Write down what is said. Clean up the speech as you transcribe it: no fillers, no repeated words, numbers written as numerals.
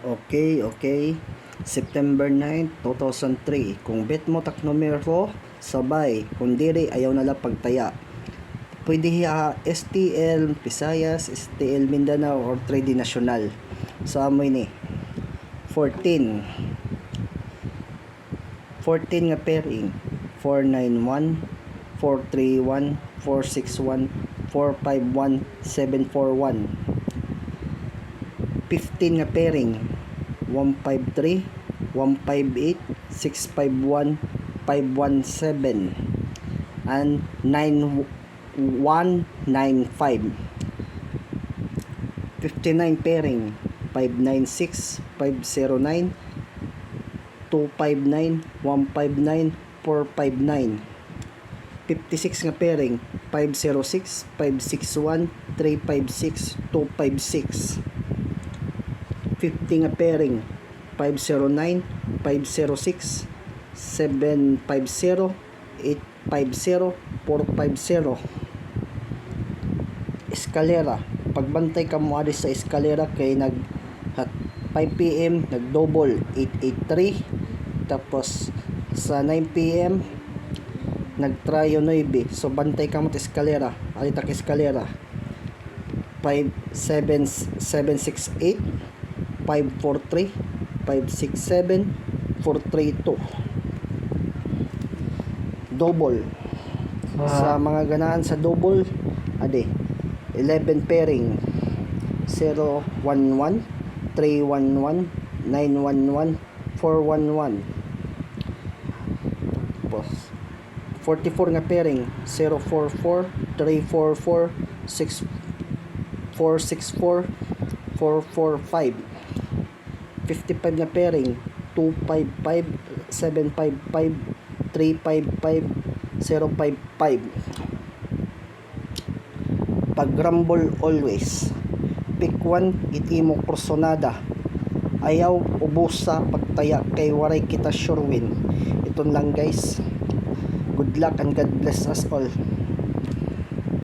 Okay. September 9, 2003. Kung bet mo tak numero, sabay. Kung diri, ayaw na lang pagtaya. Pwede STL Visayas, STL Mindanao, or 3D National. Sa amoy ni 14 nga pairing: 491, 431, 461, 451, 741. 15 nga pairing: 153, 158, 651, 517, and 9195. 59 pairing: 596, 509, 259, 159, 459. 56 nga pairing: 506, 561, 356, 256. 50 nga pairing: 509, 506, 750, 850, 450. Eskalera: pagbantay ka mo adi sa eskalera kay 5 PM nag double 883, tapos sa 9 PM nag tryo 9. So bantay ka mo sa eskalera, adi ta eskalera: 5768, 543, 567, 432. Double: sa mga ganahan sa double, ade 11 pairing: 011, 311, 911, 411. Tapos 44 nga pairing: 044, 344, 6464, 445. 55 nga pairing: 255, 755, 355, 055. Pag rumble always, pick 1, itimo personada. Ayaw ubos sa pagtaya kay waray kita sure win. Ito lang guys. Good luck and God bless us all.